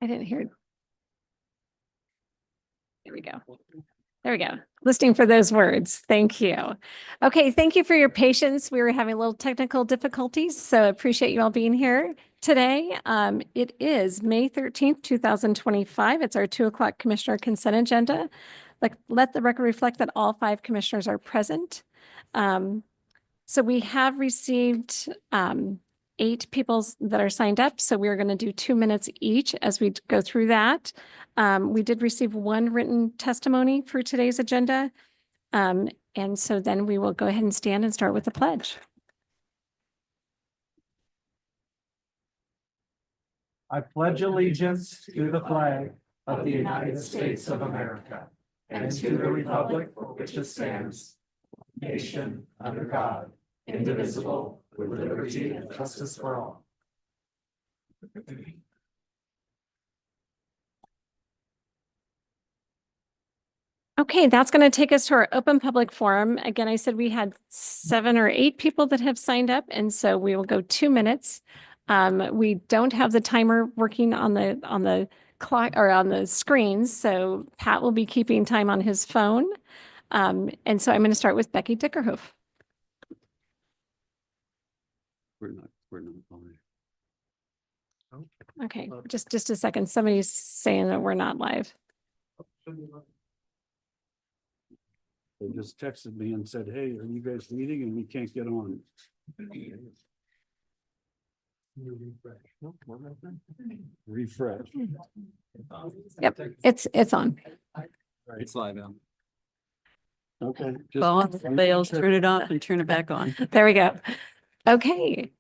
I didn't hear. There we go. There we go. Listening for those words. Thank you. Okay, thank you for your patience. We were having a little technical difficulties, so appreciate you all being here today. It is May 13th, 2025. It's our 2:00 Commissioner Consent Agenda. Let the record reflect that all 5 commissioners are present. So we have received 8 people that are signed up. So we're going to do 2 minutes each as we go through that. We did receive 1 written testimony for today's agenda. And so then we will go ahead and stand and start with the pledge. I pledge allegiance to the flag of the United States of America and to the republic for which it stands, nation under God, indivisible, with liberty and justice for all. Okay, that's going to take us to our open public forum. Again, I said we had 7 or 8 people that have signed up, and so we will go 2 minutes. We don't have the timer working on the clock or on the screens, so Pat will be keeping time on his phone. And so I'm going to start with Becky Dickerhoof. We're not live. Okay, just a second. Somebody's saying that we're not live. They just texted me and said, hey, are you guys meeting? And we can't get on. Refresh. Yep, it's on. It's live now. Okay. Both fails, turn it off and turn it back on. There we go. Okay.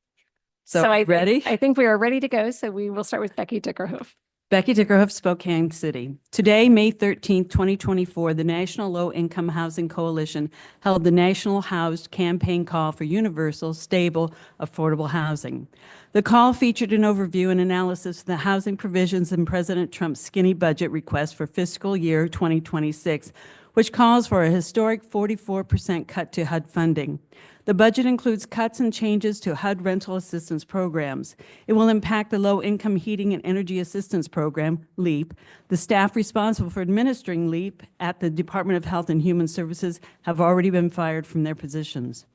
So ready? I think we are ready to go. So we will start with Becky Dickerhoof. Becky Dickerhoof, Spokane City. Today, May 13th, 2024, the National Low Income Housing Coalition held the National Housed Campaign Call for Universal, Stable, Affordable Housing. The call featured an overview and analysis of the housing provisions in President Trump's skinny budget request for fiscal year 2026, which calls for a historic 44% cut to HUD funding. The budget includes cuts and changes to HUD rental assistance programs. It will impact the Low-Income Heating and Energy Assistance Program, LEAP. The staff responsible for administering LEAP at the Department of Health and Human Services have already been fired from their positions.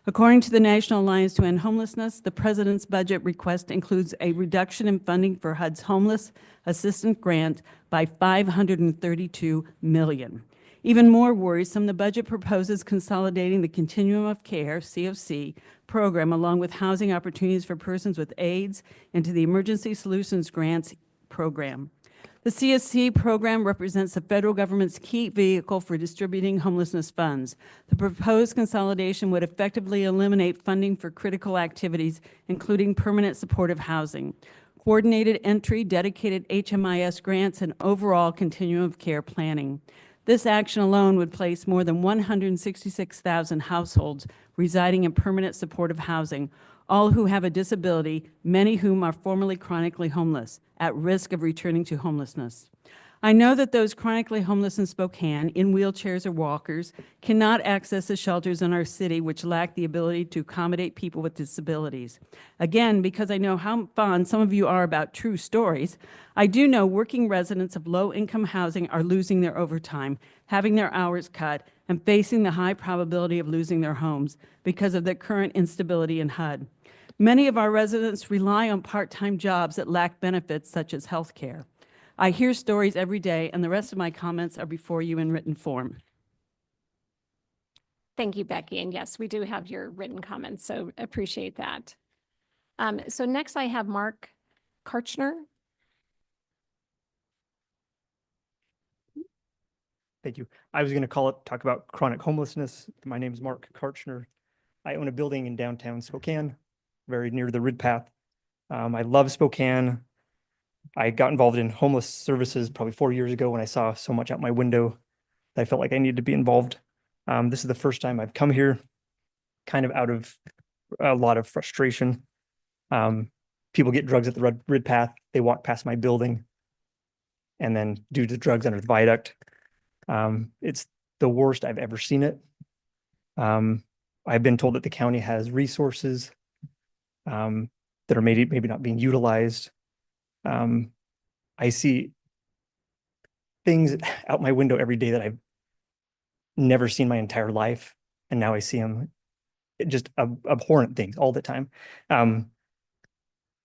According to the National Alliance to End Homelessness, the president's budget request includes a reduction in funding for HUD's homeless assistance grant by $532 million. Even more worrisome, the budget proposes consolidating the Continuum of Care, COC, program along with housing opportunities for persons with AIDS into the Emergency Solutions Grants program. The CSC program represents the federal government's key vehicle for distributing homelessness funds. The proposed consolidation would effectively eliminate funding for critical activities, including permanent supportive housing, coordinated entry, dedicated HMIS grants, and overall continuum of care planning. This action alone would place more than 166,000 households residing in permanent supportive housing, all who have a disability, many whom are formerly chronically homeless, at risk of returning to homelessness. I know that those chronically homeless in Spokane, in wheelchairs or walkers, cannot access the shelters in our city which lack the ability to accommodate people with disabilities. Again, because I know how fond some of you are about true stories, I do know working residents of low-income housing are losing their overtime, having their hours cut, and facing the high probability of losing their homes because of the current instability in HUD. Many of our residents rely on part-time jobs that lack benefits such as health care. I hear stories every day, and the rest of my comments are before you in written form. Thank you, Becky. And yes, we do have your written comments, so appreciate that. So next I have Mark Karchner. Thank you. I was going to talk about chronic homelessness. My name is Mark Karchner. I own a building in downtown Spokane, very near the Rid Path. I love Spokane. I got involved in homeless services probably 4 years ago when I saw so much out my window that I felt like I needed to be involved. This is the first time I've come here, kind of out of a lot of frustration. People get drugs at the Rid Path. They walk past my building and then do the drugs under the viaduct. It's the worst I've ever seen it. I've been told that the county has resources that are maybe not being utilized. I I see things out my window every day that I've never seen my entire life. And now I see them just abhorrent things all the time. I'm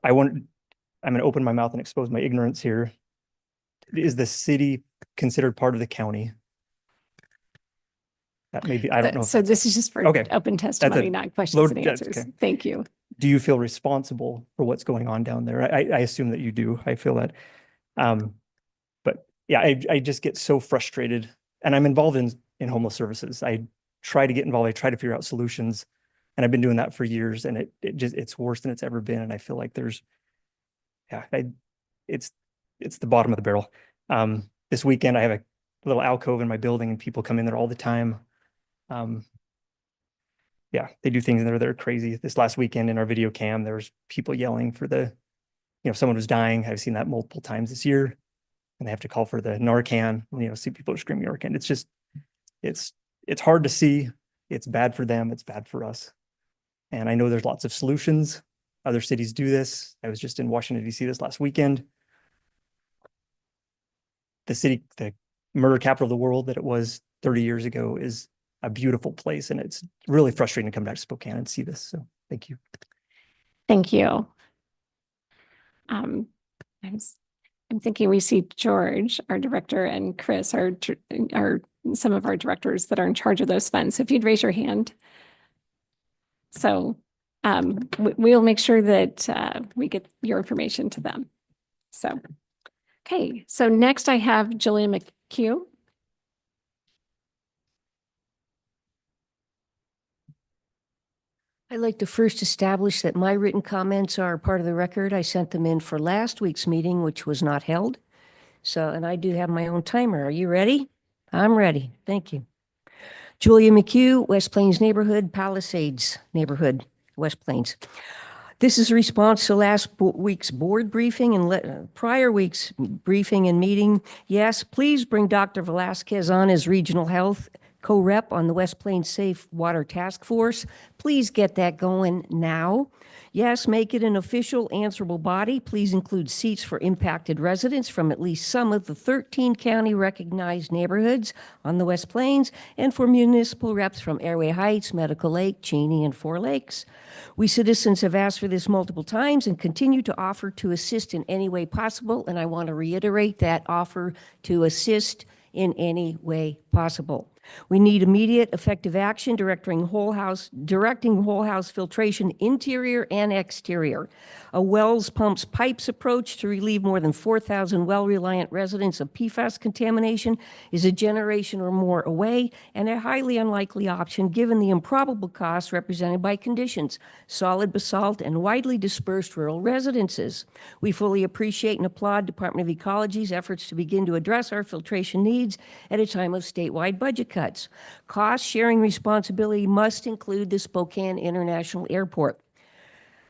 going to open my mouth and expose my ignorance here. Is the city considered part of the county? That maybe, I don't know. So this is just for Okay. open testimony, not questions load- and that's answers. okay. Thank you. Do you feel responsible for what's going on down there? I assume that you do. I feel that. But yeah, I just get so frustrated, and I'm involved in homeless services. I try to get involved. I try to figure out solutions, and I've been doing that for years, and it's worse than it's ever been. And I feel like it's the bottom of the barrel. This weekend I have a little alcove in my building, and people come in there all the time. Yeah, they do things in there that are crazy. This last weekend in our video cam, there was people yelling for someone was dying. I've seen that multiple times this year, and they have to call for the Narcan. See people are screaming Narcan. It's just, it's hard to see. It's bad for them. It's bad for us. And I know there's lots of solutions. Other cities do this. I was just in Washington, D.C. this last weekend. The murder capital of the world that it was 30 years ago is a beautiful place, and it's really frustrating to come back to Spokane and see this. So thank you. Thank you. I'm thinking we see George, our director, and Chris, our some of our directors that are in charge of those funds. So if you'd raise your hand. So we'll make sure that we get your information to them. So, okay. So next I have Julia McHugh. I'd like to first establish that my written comments are part of the record. I sent them in for last week's meeting, which was not held. And I do have my own timer. Are you ready? I'm ready. Thank you. Julia McHugh, West Plains Neighborhood, Palisades Neighborhood, West Plains. This is a response to last week's board briefing and prior week's briefing and meeting. Yes, please bring Dr. Velasquez on as regional health co-rep on the West Plains Safe Water Task Force. Please get that going now. Yes, make it an official answerable body. Please include seats for impacted residents from at least some of the 13 county recognized neighborhoods on the West Plains, and for municipal reps from Airway Heights, Medical Lake, Cheney, and Four Lakes. We citizens have asked for this multiple times and continue to offer to assist in any way possible, and I want to reiterate that offer to assist in any way possible. We need immediate effective action directing whole house filtration, interior and exterior. A wells, pumps, pipes approach to relieve more than 4,000 well-reliant residents of PFAS contamination is a generation or more away, and a highly unlikely option given the improbable costs represented by conditions, solid basalt, and widely dispersed rural residences. We fully appreciate and applaud Department of Ecology's efforts to begin to address our filtration needs at a time of statewide budget cuts. Cost-sharing responsibility must include the Spokane International Airport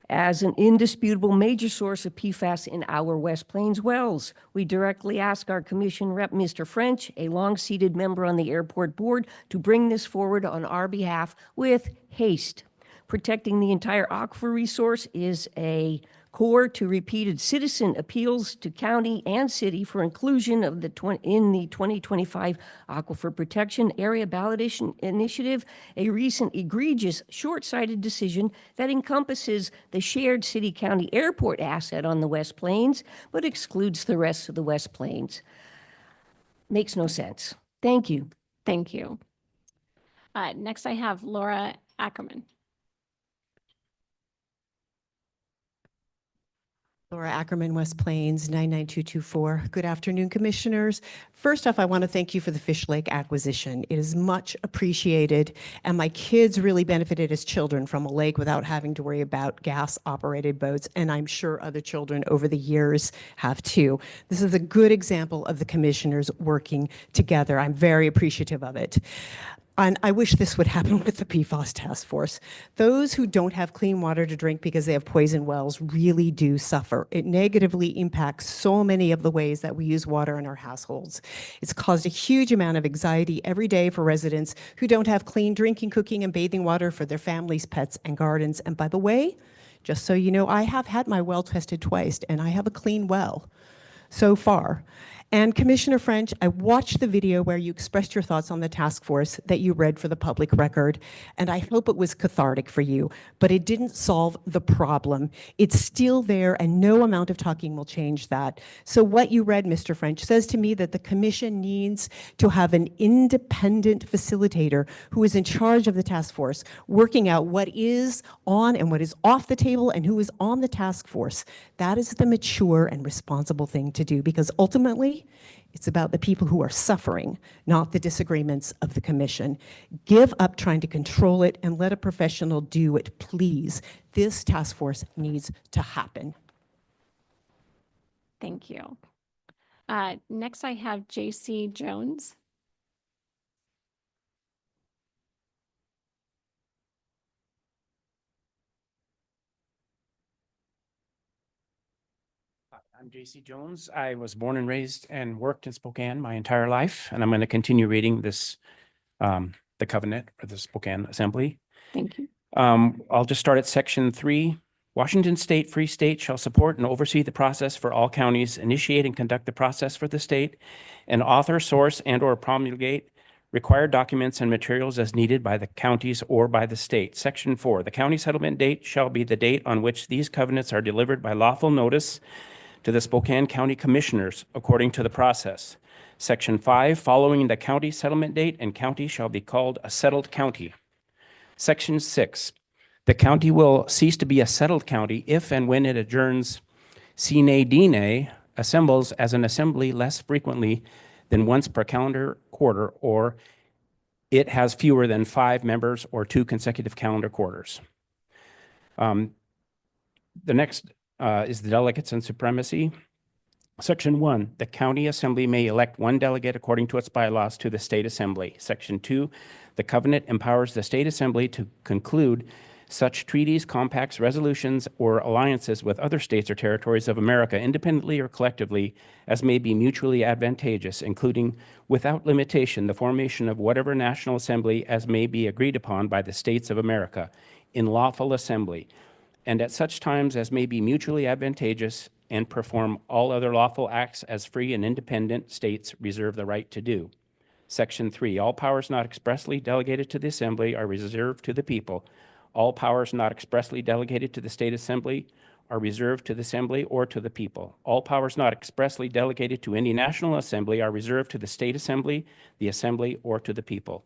as an indisputable major source of PFAS in our West Plains wells. We directly ask our commission rep, Mr. French, a long-seated member on the airport board, to bring this forward on our behalf with haste. Protecting the entire aquifer resource is a core to repeated citizen appeals to county and city for inclusion of in the 2025 Aquifer Protection Area Ballot Initiative, a recent egregious short-sighted decision that encompasses the shared city-county airport asset on the West Plains, but excludes the rest of the West Plains. Makes no sense. Thank you. Thank you. Next I have Laura Ackerman. Laura Ackerman, West Plains, 99224. Good afternoon, Commissioners. First off, I want to thank you for the Fish Lake acquisition. It is much appreciated, and my kids really benefited as children from a lake without having to worry about gas-operated boats, and I'm sure other children over the years have too. This is a good example of the Commissioners working together. I'm very appreciative of it. And I wish this would happen with the PFAS task force. Those who don't have clean water to drink because they have poison wells really do suffer. It negatively impacts so many of the ways that we use water in our households. It's caused a huge amount of anxiety every day for residents who don't have clean drinking, cooking, and bathing water for their families, pets, and gardens. And by the way, just so you know, I have had my well tested twice, and I have a clean well. so far. And Commissioner French, I watched the video where you expressed your thoughts on the task force that you read for the public record, and I hope it was cathartic for you, but it didn't solve the problem. It's still there, and no amount of talking will change that. So what you read, Mr. French, says to me that the commission needs to have an independent facilitator who is in charge of the task force, working out what is on and what is off the table and who is on the task force. That is the mature and responsible thing to do, because ultimately, it's about the people who are suffering, not the disagreements of the commission. Give up trying to control it and let a professional do it, please. This task force needs to happen. Thank you. Next, I have J.C. Jones. I'm J.C. Jones. I was born and raised and worked in Spokane my entire life, and I'm going to continue reading this, the covenant or the Spokane Assembly. Thank you. I'll just start at section 3. Washington State, Free State shall support and oversee the process for all counties, initiate and conduct the process for the state, and author, source, and/or promulgate required documents and materials as needed by the counties or by the state. Section 4, the county settlement date shall be the date on which these covenants are delivered by lawful notice to the Spokane County Commissioners according to the process. Section 5, following the county settlement date, and county shall be called a settled county. Section 6, the county will cease to be a settled county if and when it adjourns sine die, assembles as an assembly less frequently than once per calendar quarter, or it has fewer than 5 members or 2 consecutive calendar quarters. The next is the delegates and supremacy. Section 1, the county assembly may elect 1 delegate according to its bylaws to the state assembly. Section 2, the covenant empowers the state assembly to conclude such treaties, compacts, resolutions, or alliances with other states or territories of America, independently or collectively, as may be mutually advantageous, including, without limitation, the formation of whatever national assembly as may be agreed upon by the states of America in lawful assembly, and at such times as may be mutually advantageous, and perform all other lawful acts as free and independent states reserve the right to do. Section 3, all powers not expressly delegated to the assembly are reserved to the people. All powers not expressly delegated to the state assembly are reserved to the assembly or to the people. All powers not expressly delegated to any national assembly are reserved to the state assembly, the assembly, or to the people.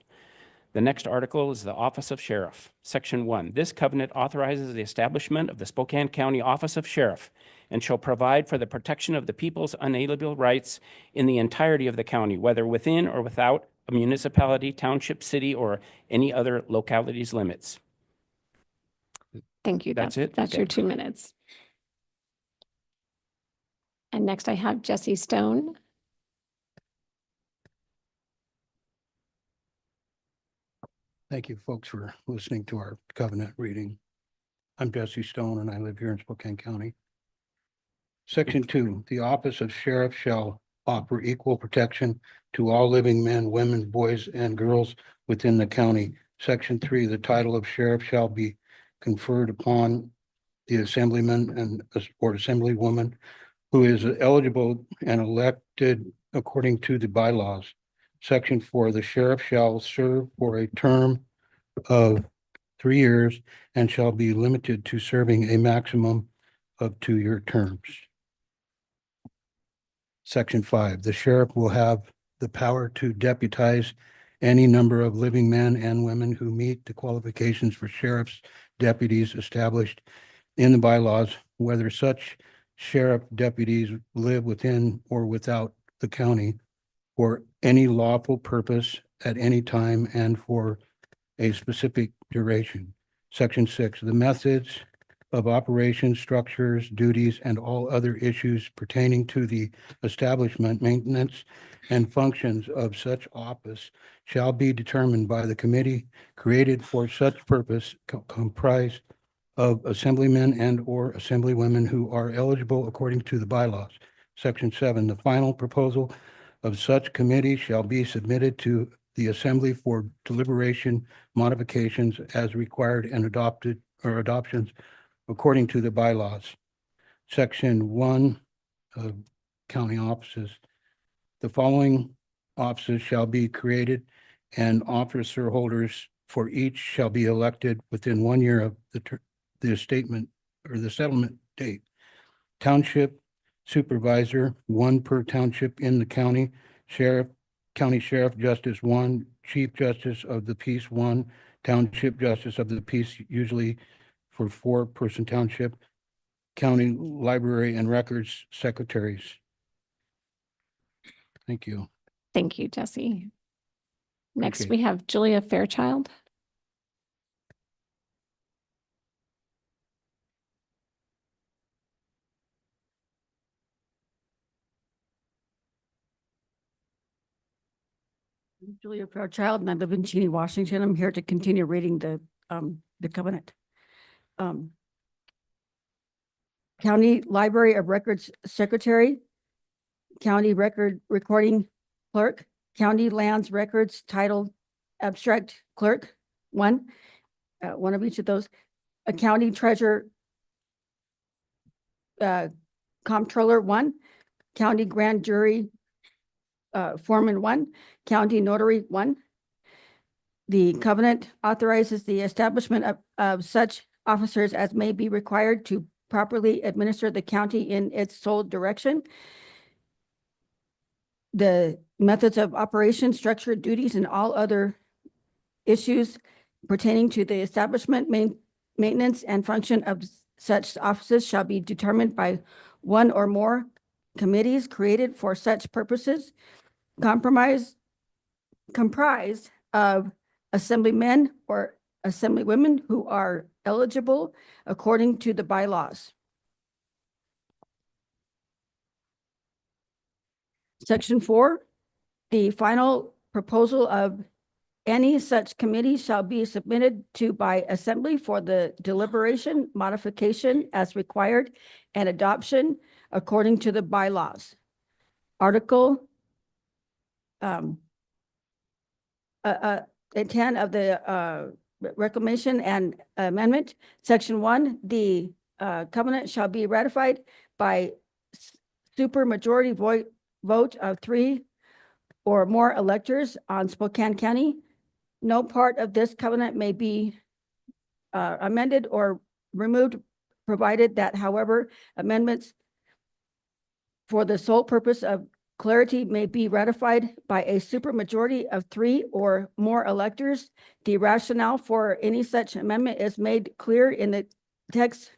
The next article is the Office of Sheriff. Section 1, this covenant authorizes the establishment of the Spokane County Office of Sheriff and shall provide for the protection of the people's unalienable rights in the entirety of the county, whether within or without a municipality, township, city, or any other locality's limits. Thank you. That's it? That's Okay. your 2 minutes. And next I have Jesse Stone. Thank you, folks, for listening to our covenant reading. I'm Jesse Stone, and I live here in Spokane County. Section 2, the office of sheriff shall offer equal protection to all living men, women, boys, and girls within the county. Section 3, the title of sheriff shall be conferred upon the assemblyman and or assemblywoman who is eligible and elected according to the bylaws. Section 4, the sheriff shall serve for a term of 3 years and shall be limited to serving a maximum of 2-year terms. Section 5, the sheriff will have the power to deputize any number of living men and women who meet the qualifications for sheriff's deputies established in the bylaws, whether such sheriff deputies live within or without the county for any lawful purpose at any time and for a specific duration. Section 6, the methods of operation, structures, duties, and all other issues pertaining to the establishment, maintenance, and functions of such office shall be determined by the committee created for such purpose, comprised of assemblymen and or assemblywomen who are eligible according to the bylaws. Section 7, the final proposal of such committee shall be submitted to the assembly for deliberation, modifications as required, and adopted or adoptions according to the bylaws. Section 1, county offices. The following offices shall be created, and officer holders for each shall be elected within 1 year of the statement or the settlement date. Township supervisor, 1 per township in the county. Sheriff, county sheriff justice, 1. Chief justice of the peace, 1. Township justice of the peace, usually for 4-person township. County library and records secretaries. Thank you. Thank you, Jesse. Next, Appreciate we have Julia Fairchild. I'm Julia Fairchild, and I live in Cheney, Washington. I'm here to continue reading the covenant. County Library of Records Secretary, County Record Recording Clerk, County Lands Records Title Abstract Clerk, one of each of those, a County Treasurer, Comptroller, 1, County Grand Jury Foreman, 1, County Notary, 1. The covenant authorizes the establishment of such officers as may be required to properly administer the county in its sole direction. The methods of operation, structure, duties, and all other issues pertaining to the establishment, maintenance, and function of such offices shall be determined by 1 or more committees created for such purposes, comprised of assemblymen or assemblywomen who are eligible according to the bylaws. Section 4, the final proposal of any such committee shall be submitted to by assembly for the deliberation, modification as required, and adoption according to the bylaws. Article 10 of the reclamation and amendment, Section 1, the covenant shall be ratified by supermajority vote of 3 or more electors on Spokane County. No part of this covenant may be amended or removed, provided that, however, amendments for the sole purpose of clarity may be ratified by a supermajority of 3 or more electors. The rationale for any such amendment is made clear in the text.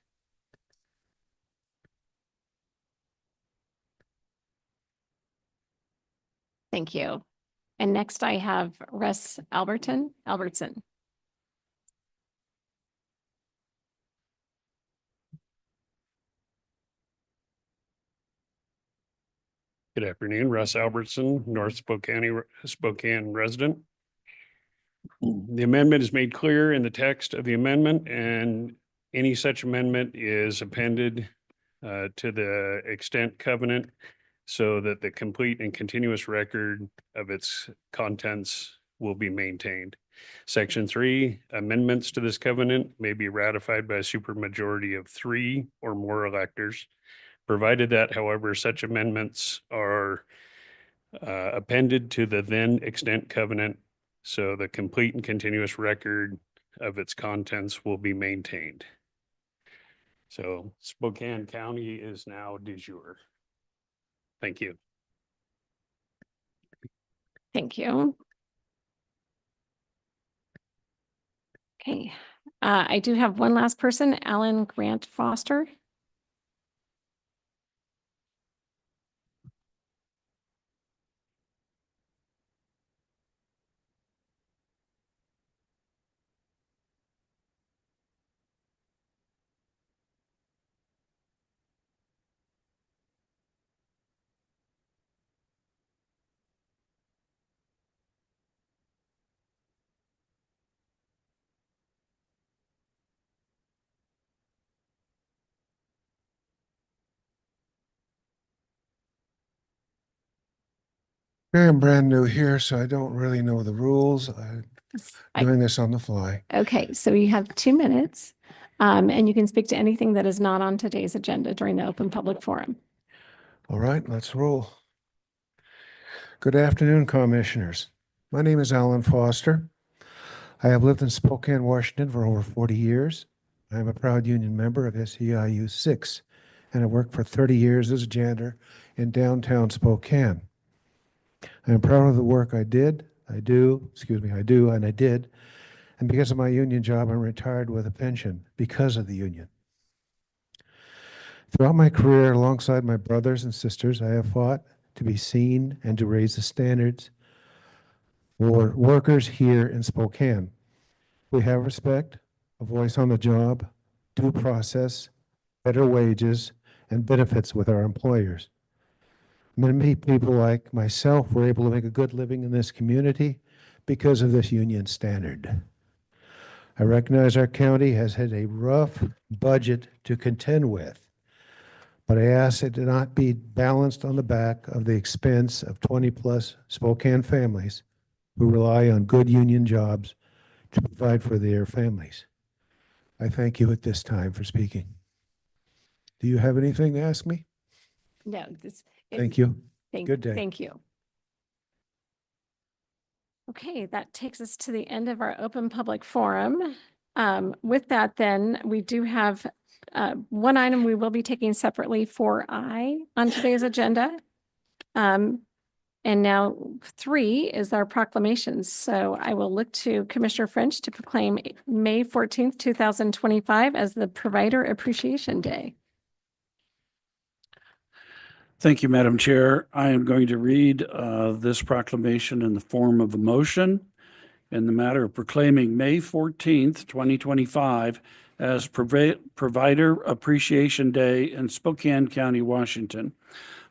Thank you. And next I have Russ Albertson. Good afternoon, Russ Albertson, North Spokane resident. The amendment is made clear in the text of the amendment, and any such amendment is appended to the extent covenant so that the complete and continuous record of its contents will be maintained. Section 3, amendments to this covenant may be ratified by a supermajority of 3 or more electors, provided that, however, such amendments are appended to the then extent covenant, so the complete and continuous record of its contents will be maintained. So Spokane County is now de jure. Thank you. Thank you. Okay, I do have one last person, Alan Grant Foster. I'm brand new here, so I don't really know the rules. I'm doing this on the fly. Okay, so you have 2 minutes, and you can speak to anything that is not on today's agenda during the open public forum. All right, let's roll. Good afternoon, Commissioners. My name is Alan Foster. I have lived in Spokane, Washington for over 40 years. I am a proud union member of SEIU 6, and I worked for 30 years as a janitor in downtown Spokane. I am proud of the work I did, and I did. And because of my union job, I'm retired with a pension because of the union. Throughout my career, alongside my brothers and sisters, I have fought to be seen and to raise the standards for workers here in Spokane. We have respect, a voice on the job, due process, better wages, and benefits with our employers. Many people like myself were able to make a good living in this community because of this union standard. I recognize our county has had a rough budget to contend with, but I ask it to not be balanced on the back of the expense of 20-plus Spokane families who rely on good union jobs to provide for their families. I thank you at this time for speaking. Do you have anything to ask me? No, Thank you. Good day. Thank you. Okay, that takes us to the end of our open public forum. With that, then, we do have one item we will be taking separately for I on today's agenda. And now 3 is our proclamations. So I will look to Commissioner French to proclaim May 14th, 2025 as the Provider Appreciation Day. Thank you, Madam Chair. I am going to read this proclamation in the form of a motion in the matter of proclaiming May 14th, 2025 as Provider Appreciation Day in Spokane County, Washington.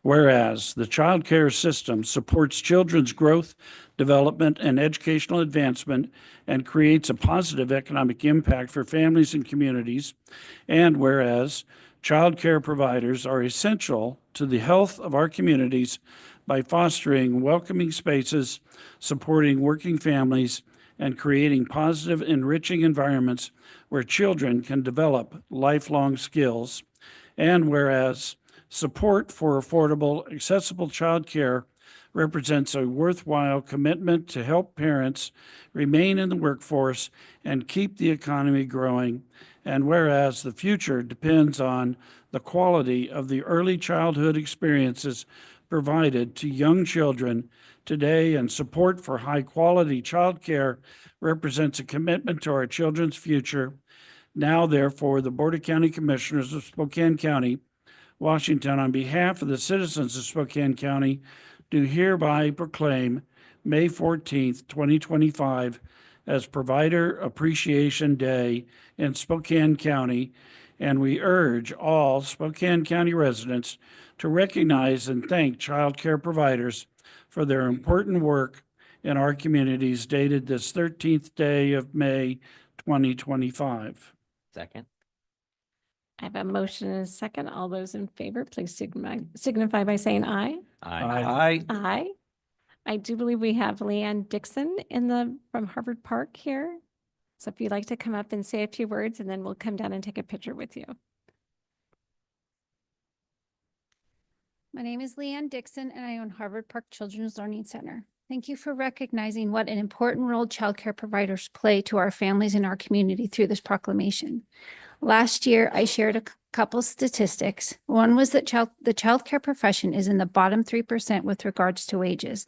Whereas the child care system supports children's growth, development, and educational advancement and creates a positive economic impact for families and communities. And whereas child care providers are essential to the health of our communities by fostering welcoming spaces, supporting working families, and creating positive, enriching environments where children can develop lifelong skills. And whereas support for affordable, accessible child care represents a worthwhile commitment to help parents remain in the workforce and keep the economy growing. And whereas the future depends on the quality of the early childhood experiences provided to young children today, and support for high-quality child care represents a commitment to our children's future. Now, therefore, the Board of County Commissioners of Spokane County, Washington, on behalf of the citizens of Spokane County, do hereby proclaim May 14th, 2025 as Provider Appreciation Day in Spokane County, and we urge all Spokane County residents to recognize and thank child care providers for their important work in our communities, dated this 13th day of May, 2025. Second. I have a motion and a second. All those in favor, please signify by saying aye. Aye. Aye. I do believe we have Leanne Dixon from Harvard Park here. So if you'd like to come up and say a few words, and then we'll come down and take a picture with you. My name is Leanne Dixon, and I own Harvard Park Children's Learning Center. Thank you for recognizing what an important role childcare providers play to our families and our community through this proclamation. Last year, I shared a couple statistics. One was that the childcare profession is in the bottom 3% with regards to wages.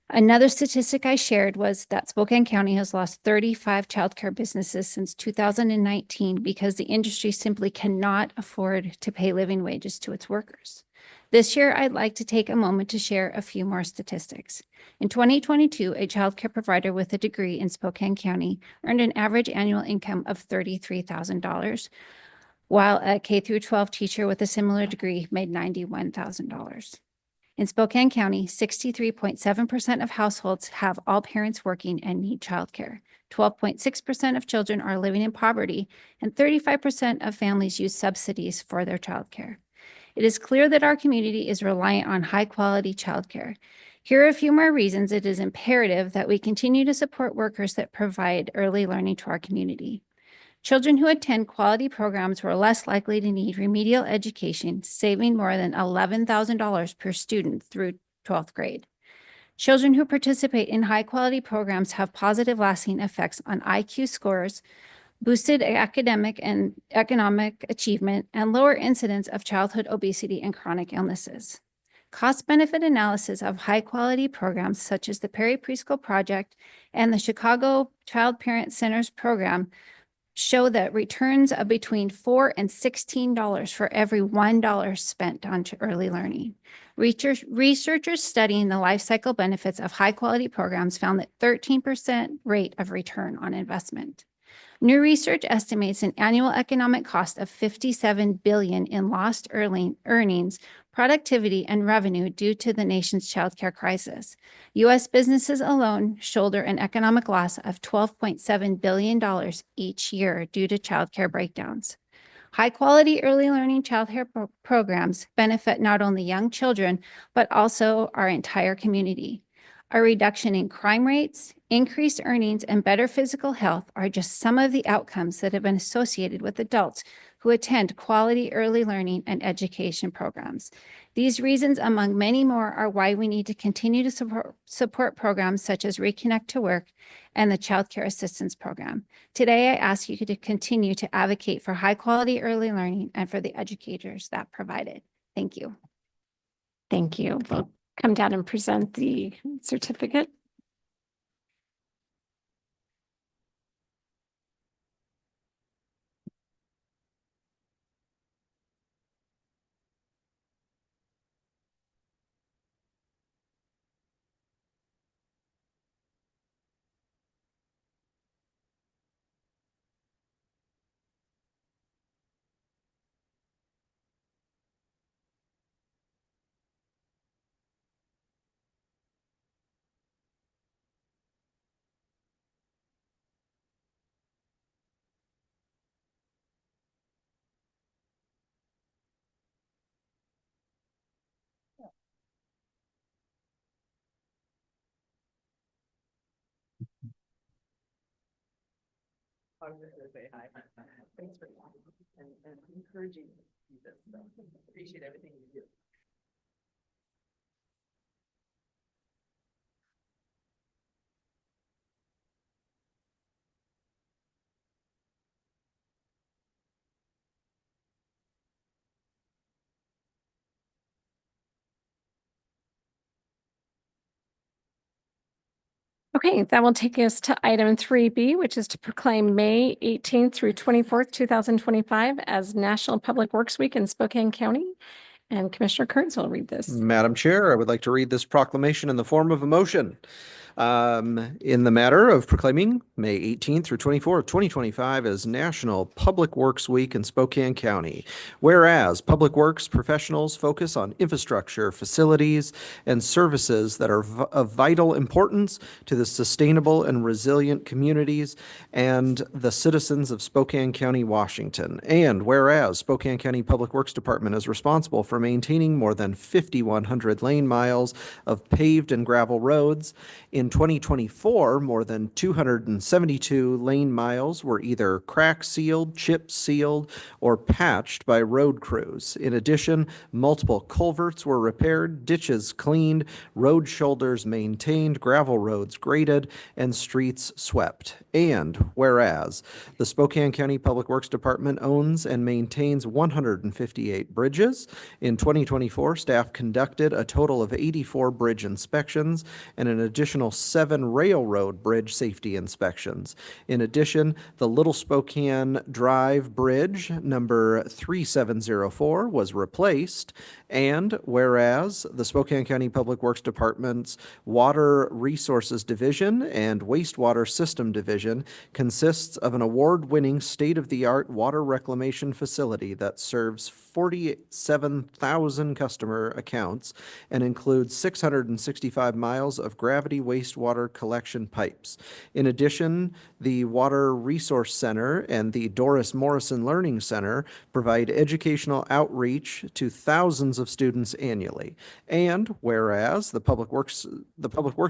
Another statistic I shared was that Spokane County has lost 35 childcare businesses since 2019 because the industry simply cannot afford to pay living wages to its workers. This year, I'd like to take a moment to share a few more statistics. In 2022, a childcare provider with a degree in Spokane County earned an average annual income of $33,000, while a K-12 teacher with a similar degree made $91,000. In Spokane County, 63.7% of households have all parents working and need childcare. 12.6% of children are living in poverty, and 35% of families use subsidies for their childcare. It is clear that our community is reliant on high-quality childcare. Here are a few more reasons it is imperative that we continue to support workers that provide early learning to our community. Children who attend quality programs were less likely to need remedial education, saving more than $11,000 per student through 12th grade. Children who participate in high-quality programs have positive lasting effects on IQ scores, boosted academic and economic achievement, and lower incidence of childhood obesity and chronic illnesses. Cost-benefit analysis of high-quality programs such as the Perry Preschool Project and the Chicago Child Parent Centers program show that returns of between $4 and $16 for every $1 spent on early learning. Researchers studying the life cycle benefits of high-quality programs found that 13% rate of return on investment. New research estimates an annual economic cost of $57 billion in lost earnings, productivity, and revenue due to the nation's childcare crisis. U.S. businesses alone shoulder an economic loss of $12.7 billion each year due to childcare breakdowns. High-quality early learning childcare programs benefit not only young children, but also our entire community. A reduction in crime rates, increased earnings, and better physical health are just some of the outcomes that have been associated with adults who attend quality early learning and education programs. These reasons, among many more, are why we need to continue to support programs such as Reconnect to Work and the Child Care Assistance Program. Today, I ask you to continue to advocate for high-quality early learning and for the educators that provide it. Thank you. Thank you. We'll come down and present the certificate. I'm just gonna say hi. Thanks for coming and encouraging me to do this. So appreciate everything you do. Okay, that will take us to item 3B, which is to proclaim May 18th through 24th, 2025 as National Public Works Week in Spokane County. And Commissioner Kearns will read this. Madam Chair, I would like to read this proclamation in the form of a motion. In the matter of proclaiming May 18th through 24th, 2025 as National Public Works Week in Spokane County. Whereas public works professionals focus on infrastructure, facilities, and services that are of vital importance to the sustainable and resilient communities and the citizens of Spokane County, Washington. And whereas Spokane County Public Works Department is responsible for maintaining more than 5,100 lane miles of paved and gravel roads. In 2024, more than 272 lane miles were either crack sealed, chip sealed, or patched by road crews. In addition, multiple culverts were repaired, ditches cleaned, road shoulders maintained, gravel roads graded, and streets swept. And whereas the Spokane County Public Works Department owns and maintains 158 bridges. In 2024, staff conducted a total of 84 bridge inspections and an additional 7 railroad bridge safety inspections. In addition, the Little Spokane Drive Bridge number 3704 was replaced. And whereas the Spokane County Public Works Department's Water Resources Division and Wastewater System Division consists of an award-winning state-of-the-art water reclamation facility that serves 47,000 customer accounts and includes 665 miles of gravity waste wastewater collection pipes. In addition, the Water Resource Center and the Doris Morrison Learning Center provide educational outreach to thousands of students annually. And whereas the Public Works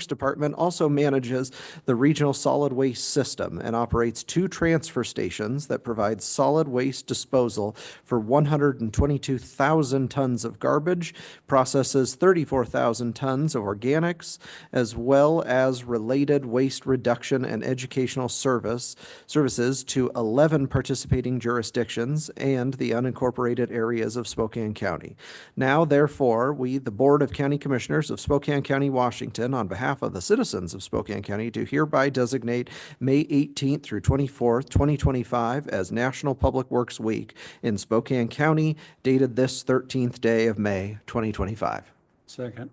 Department also manages the regional solid waste system and operates 2 transfer stations that provide solid waste disposal for 122,000 tons of garbage, processes 34,000 tons of organics, as well as related waste reduction and educational services to 11 participating jurisdictions and the unincorporated areas of Spokane County. Now, therefore, we, the Board of County Commissioners of Spokane County, Washington, on behalf of the citizens of Spokane County, do hereby designate May 18th through 24th, 2025 as National Public Works Week in Spokane County, dated this 13th day of May, 2025. Second.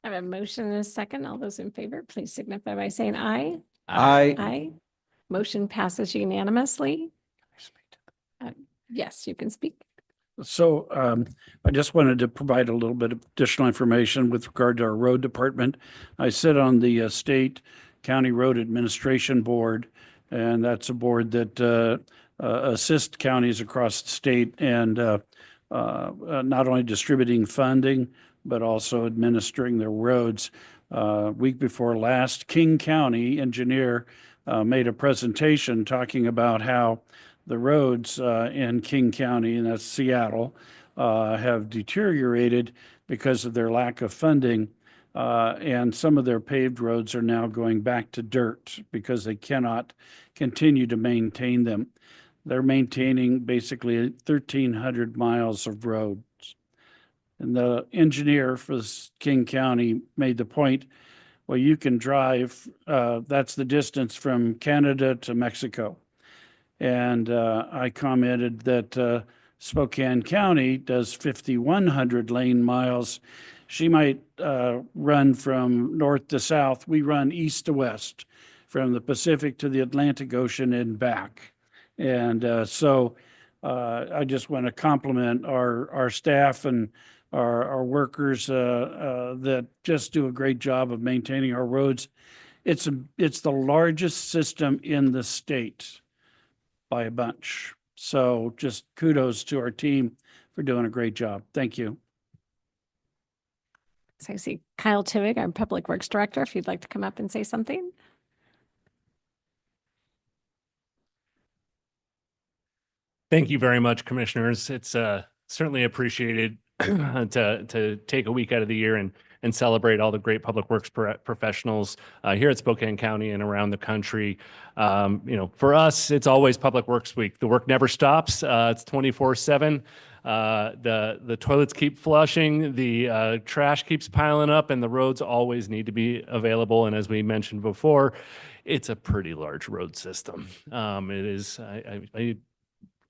I have a motion and a second. All those in favor, please signify by saying aye. Aye. Aye. Motion passes unanimously. Yes, you can speak. So I just wanted to provide a little bit of additional information with regard to our road department. I sit on the State County Road Administration Board, and that's a board that assists counties across the state and not only distributing funding, but also administering their roads. Week before last, King County engineer made a presentation talking about how the roads in King County, and that's Seattle, have deteriorated because of their lack of funding. And some of their paved roads are now going back to dirt because they cannot continue to maintain them. They're maintaining basically 1,300 miles of roads. And the engineer for King County made the point, well, you can drive, that's the distance from Canada to Mexico. And I commented that Spokane County does 5,100 lane miles. She might run from north to south. We run east to west, from the Pacific to the Atlantic Ocean and back. And so I just want to compliment our staff and our workers that just do a great job of maintaining our roads. It's the largest system in the state by a bunch. So just kudos to our team for doing a great job. Thank you. So I see Kyle Tivig, our Public Works Director, if you'd like to come up and say something. Thank you very much, Commissioners. It's certainly appreciated to take a week out of the year and celebrate all the great public works professionals here at Spokane County and around the country. For us, it's always Public Works Week. The work never stops. It's 24/7. The toilets keep flushing, the trash keeps piling up, and the roads always need to be available. And as we mentioned before, it's a pretty large road system. It is.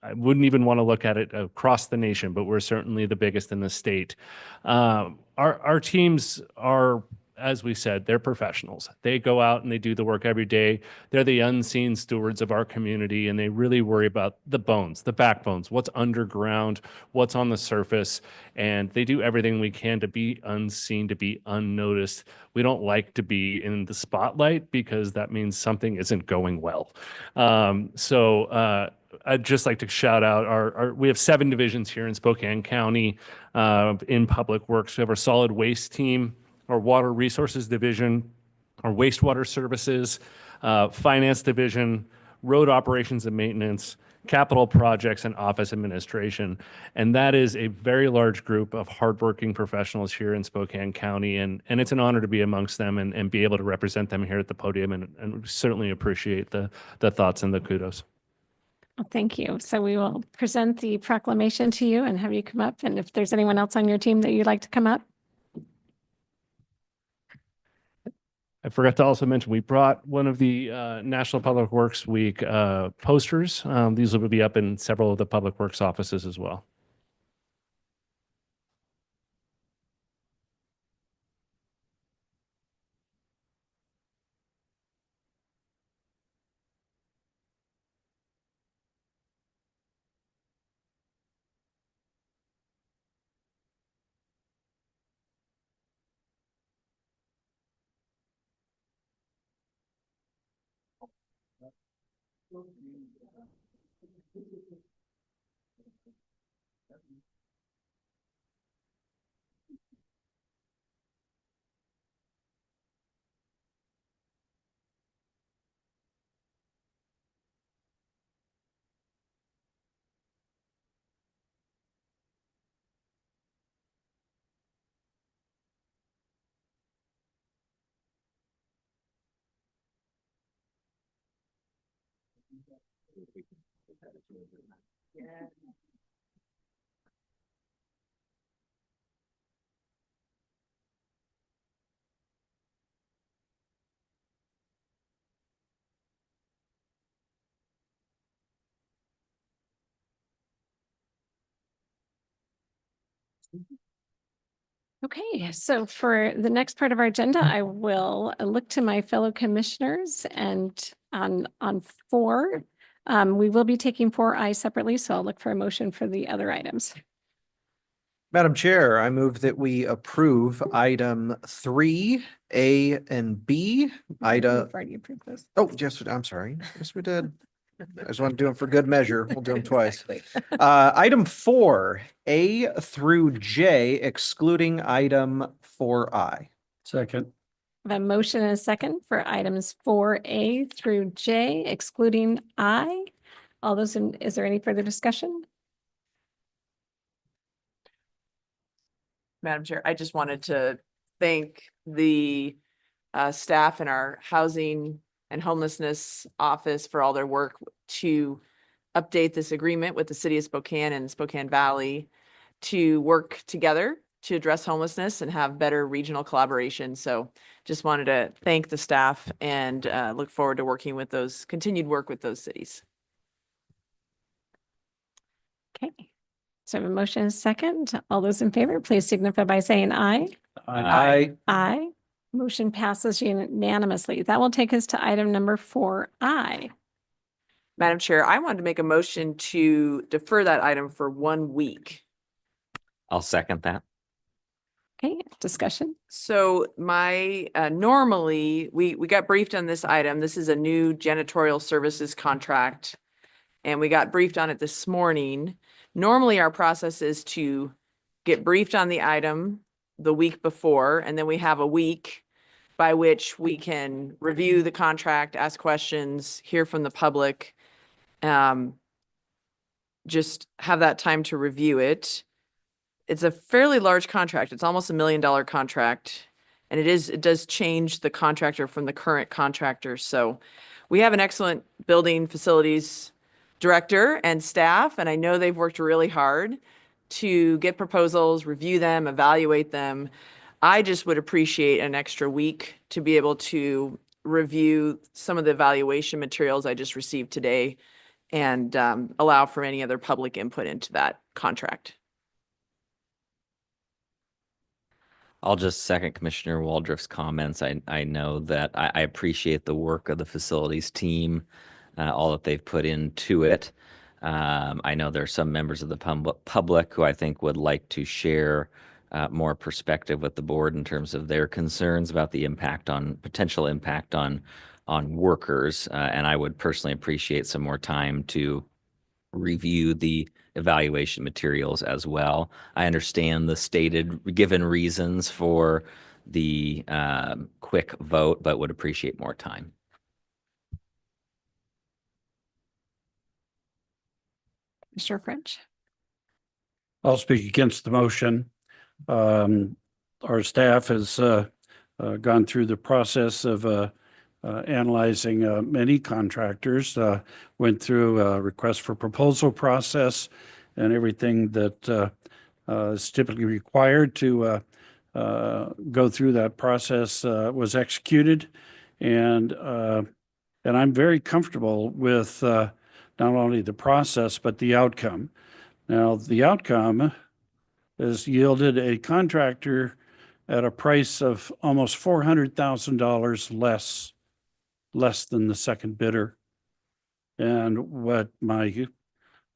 I wouldn't even want to look at it across the nation, but we're certainly the biggest in the state. Our teams are, as we said, they're professionals. They go out and they do the work every day. They're the unseen stewards of our community, and they really worry about the bones, the backbones, what's underground, what's on the surface, and they do everything we can to be unseen, to be unnoticed. We don't like to be in the spotlight because that means something isn't going well. I'd just like to shout out we have 7 divisions here in Spokane County in Public Works. We have our solid waste team, our water resources division, our wastewater services, finance division, road operations and maintenance, capital projects, and office administration. And that is a very large group of hardworking professionals here in Spokane County. And it's an honor to be amongst them and be able to represent them here at the podium, and certainly appreciate the thoughts and the kudos. Well, thank you. So we will present the proclamation to you and have you come up. And if there's anyone else on your team that you'd like to come up. I forgot to also mention, we brought one of the National Public Works Week posters. These will be up in several of the Public Works offices as well. Okay, so for the next part of our agenda, I will look to my fellow commissioners and on four, we will be taking 4I separately, so I'll look for a motion for the other items. Madam Chair, I move that we approve item 3A and B. We've already approved those. Oh, yes, I'm sorry. Yes, we did. I just want to do them for good measure. We'll do them twice. Exactly. Item 4A through J, excluding item 4I. Second. I have a motion and a second for items 4A through J, excluding I. All those in, is there any further discussion? Madam Chair, I just wanted to thank the staff in our housing and homelessness office for all their work to update this agreement with the city of Spokane and Spokane Valley to work together to address homelessness and have better regional collaboration. So just wanted to thank the staff and look forward to working with those, continued work with those cities. Okay, so I have a motion and a second. All those in favor, please signify by saying aye. Aye. Aye. Motion passes unanimously. That will take us to item number 4I. Madam Chair, I wanted to make a motion to defer that item for 1 week. I'll second that. Okay, discussion. So normally we got briefed on this item. This is a new janitorial services contract. And we got briefed on it this morning. Normally our process is to get briefed on the item the week before, and then we have a week by which we can review the contract, ask questions, hear from the public. Just have that time to review it. It's a fairly large contract. It's almost $1 million contract. And it does change the contractor from the current contractor. So we have an excellent building facilities director and staff, and I know they've worked really hard to get proposals, review them, evaluate them. I just would appreciate an extra week to be able to review some of the evaluation materials I just received today and allow for any other public input into that contract. I'll just second Commissioner Waldriff's comments. I know that I appreciate the work of the facilities team, all that they've put into it. I know there are some members of the public who I think would like to share more perspective with the board in terms of their concerns about the potential impact on workers. And I would personally appreciate some more time to review the evaluation materials as well. I understand the given reasons for the quick vote, but would appreciate more time. Mr. French. I'll speak against the motion. Our staff has gone through the process of analyzing many contractors, went through a request for proposal process and everything that is typically required to go through that process was executed. And I'm very comfortable with not only the process, but the outcome. Now, the outcome has yielded a contractor at a price of almost $400,000 less than the second bidder. And what my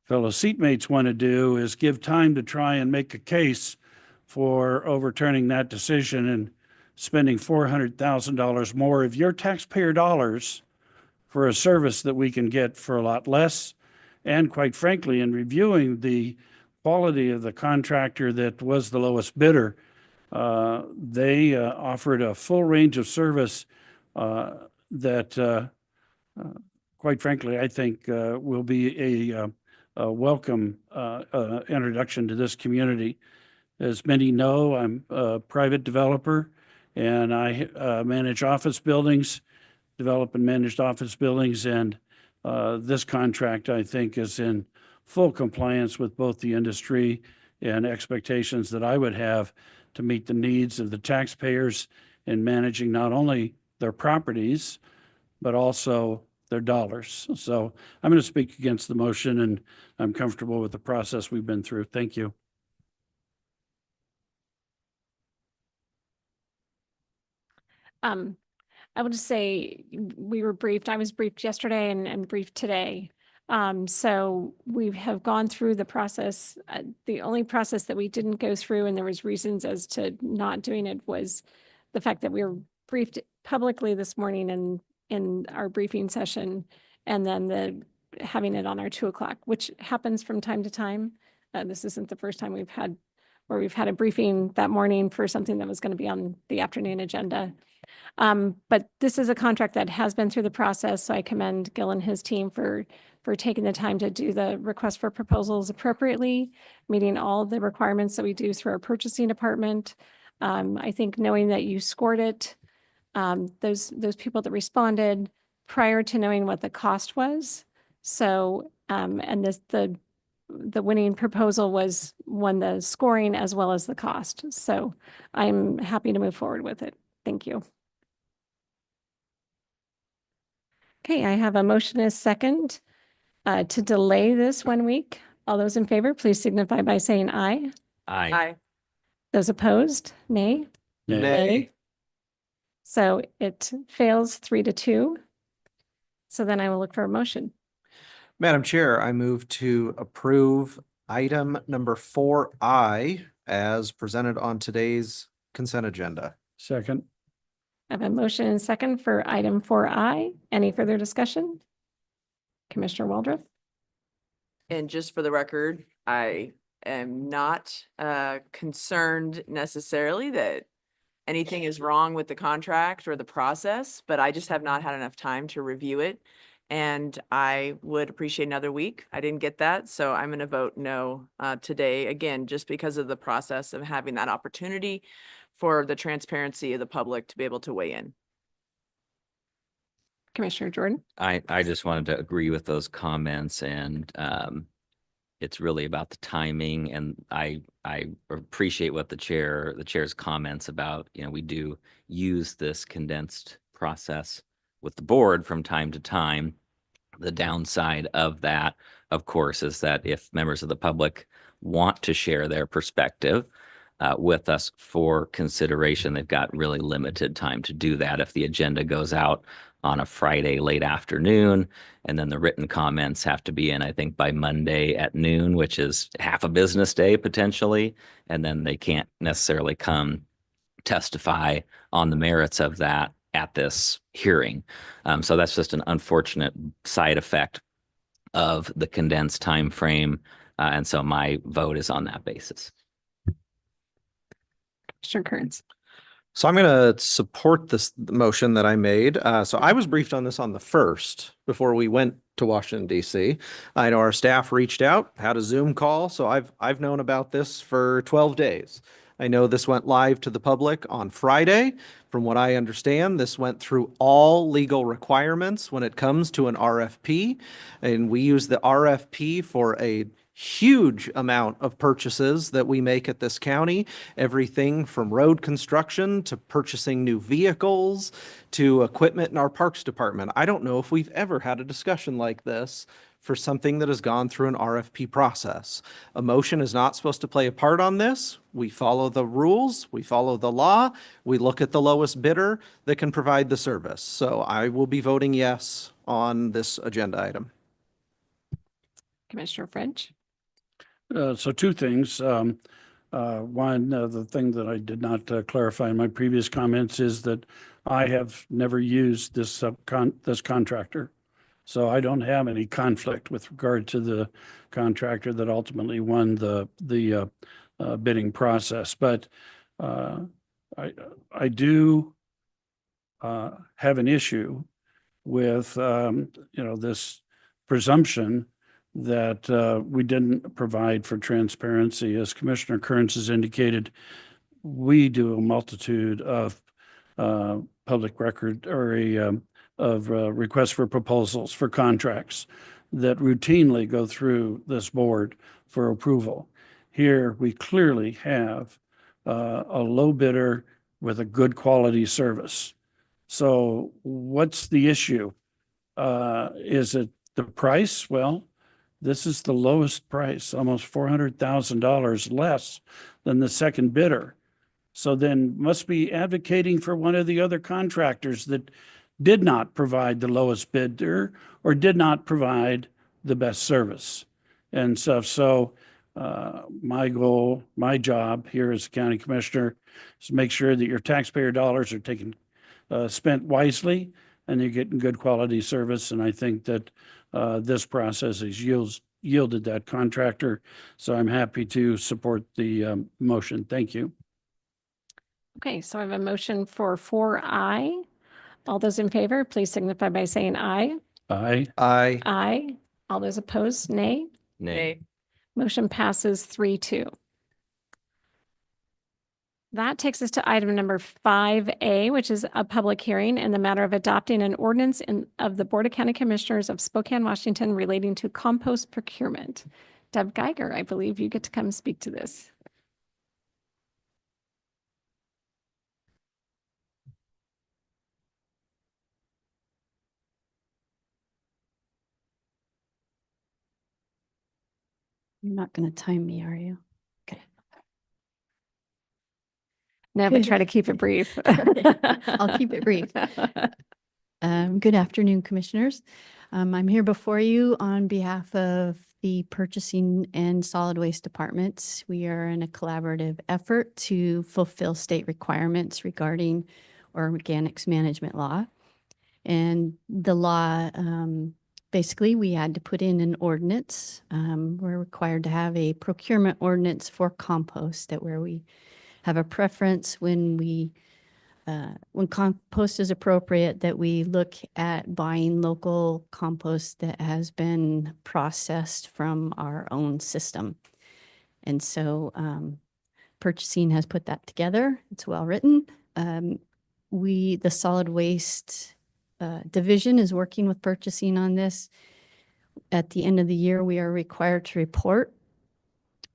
fellow seatmates want to do is give time to try and make a case for overturning that decision and spending $400,000 more of your taxpayer dollars for a service that we can get for a lot less. And quite frankly, in reviewing the quality of the contractor that was the lowest bidder, they offered a full range of service that quite frankly, I think will be a welcome introduction to this community. As many know, I'm a private developer and I manage office buildings, develop and managed office buildings, and this contract, I think, is in full compliance with both the industry and expectations that I would have to meet the needs of the taxpayers in managing not only their properties, but also their dollars. So I'm going to speak against the motion, and I'm comfortable with the process we've been through. Thank you. I will just say we were briefed. I was briefed yesterday and briefed today. So we have gone through the process. The only process that we didn't go through, and there was reasons as to not doing it, was the fact that we were briefed publicly this morning in our briefing session, and then having it on our 2 o'clock, which happens from time to time. This isn't the first time we've had a briefing that morning for something that was going to be on the afternoon agenda. But this is a contract that has been through the process, so I commend Gil and his team for taking the time to do the request for proposals appropriately, meeting all the requirements that we do through our purchasing department. I think knowing that you scored it, those people that responded prior to knowing what the cost was. So, and the winning proposal won the scoring as well as the cost. So I'm happy to move forward with it. Thank you. Okay, I have a motion and a second to delay this 1 week. All those in favor, please signify by saying aye. Aye. Those opposed, nay. Nay. So it fails 3-2. So then I will look for a motion. Madam Chair, I move to approve item number 4I as presented on today's consent agenda. Second. I have a motion and a second for item 4I. Any further discussion? Commissioner Waldron? And just for the record, I am not concerned necessarily that anything is wrong with the contract or the process, but I just have not had enough time to review it. And I would appreciate another week. I didn't get that, so I'm going to vote no today, again, just because of the process of having that opportunity for the transparency of the public to be able to weigh in. Commissioner Jordan? I just wanted to agree with those comments, and it's really about the timing, and I appreciate what the chair's comments about, we do use this condensed process with the board from time to time. The downside of that, of course, is that if members of the public want to share their perspective with us for consideration, they've got really limited time to do that. If the agenda goes out on a Friday late afternoon, and then the written comments have to be in, I think, by Monday at noon, which is half a business day potentially, and then they can't necessarily come testify on the merits of that at this hearing. So that's just an unfortunate side effect of the condensed time frame. And so my vote is on that basis. Commissioner Kearns? So I'm going to support the motion that I made. So I was briefed on this on the 1st before we went to Washington, D.C. I know our staff reached out, had a Zoom call. So I've known about this for 12 days. I know this went live to the public on Friday. From what I understand, this went through all legal requirements when it comes to an RFP. And we use the RFP for a huge amount of purchases that we make at this county. Everything from road construction to purchasing new vehicles to equipment in our parks department. I don't know if we've ever had a discussion like this for something that has gone through an RFP process. A motion is not supposed to play a part on this. We follow the rules, we follow the law, we look at the lowest bidder that can provide the service. So I will be voting yes on this agenda item. Commissioner French? So two things. One, the thing that I did not clarify in my previous comments is that I have never used this contractor. So I don't have any conflict with regard to the contractor that ultimately won the bidding process. But I do have an issue with this presumption that we didn't provide for transparency. As Commissioner Kearns has indicated, we do a multitude of public record or requests for proposals for contracts that routinely go through this board for approval. Here, we clearly have a low bidder with a good quality service. So what's the issue? Is it the price? Well, this is the lowest price, almost $400,000 less than the second bidder. So then must be advocating for one of the other contractors that did not provide the lowest bidder or did not provide the best service and stuff. So my goal, my job here as a county commissioner is to make sure that your taxpayer dollars are taken spent wisely and you're getting good quality service. And I think that this process has yielded that contractor. So I'm happy to support the motion. Thank you. Okay, so I have a motion for 4I. All those in favor, please signify by saying aye. Aye. Aye. Aye. All those opposed, nay. Nay. Motion passes 3-2. That takes us to item number 5A, which is a public hearing in the matter of adopting an ordinance of the Board of County Commissioners of Spokane, Washington relating to compost procurement. Deb Geiger, I believe you get to come speak to this. You're not going to time me, are you? Okay. No, but try to keep it brief. I'll keep it brief. Good afternoon, Commissioners. I'm here before you on behalf of the Purchasing and Solid Waste Departments. We are in a collaborative effort to fulfill state requirements regarding organics management law. And the law, basically, we had to put in an ordinance. We're required to have a procurement ordinance for compost that where we have a preference when compost is appropriate, that we look at buying local compost that has been processed from our own system. And so purchasing has put that together. It's well written. The solid waste division is working with purchasing on this. At the end of the year, we are required to report.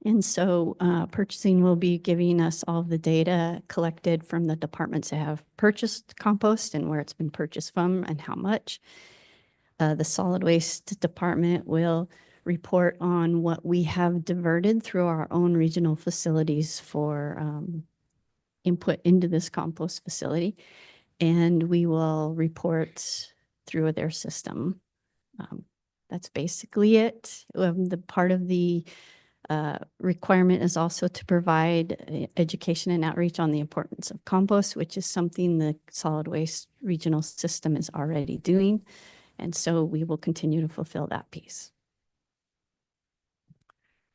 And so purchasing will be giving us all the data collected from the departments that have purchased compost and where it's been purchased from and how much. The solid waste department will report on what we have diverted through our own regional facilities for input into this compost facility. And we will report through their system. That's basically it. The part of the requirement is also to provide education and outreach on the importance of compost, which is something the solid waste regional system is already doing. And so we will continue to fulfill that piece.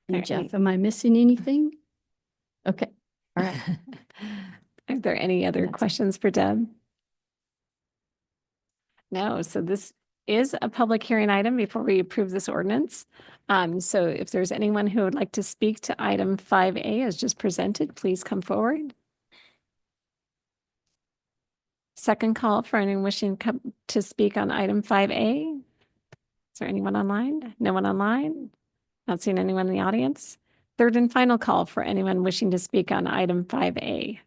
And Jeff, am I missing anything? Okay. All right. Are there any other questions for Deb? No, so this is a public hearing item before we approve this ordinance. So if there's anyone who would like to speak to item 5A as just presented, please come forward. Second call for anyone wishing to speak on item 5A. Is there anyone online? No one online? Not seeing anyone in the audience. Third and final call for anyone wishing to speak on item 5A.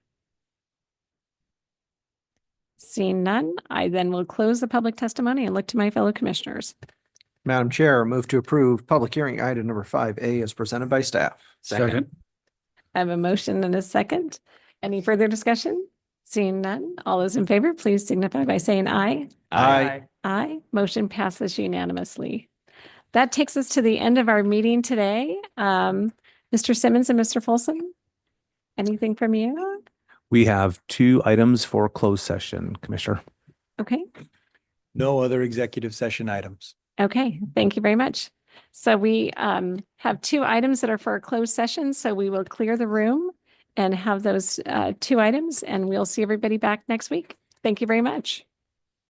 Seeing none, I then will close the public testimony and look to my fellow commissioners. Madam Chair, move to approve public hearing item number 5A as presented by staff. Second. I have a motion and a second. Any further discussion? Seeing none, all those in favor, please signify by saying aye. Aye. Aye. Motion passes unanimously. That takes us to the end of our meeting today. Mr. Simmons and Mr. Folsom, anything from you? We have 2 items for closed session, Commissioner. Okay. No other executive session items. Okay, thank you very much. So we have 2 items that are for a closed session, so we will clear the room and have those 2 items, and we'll see everybody back next week. Thank you very much.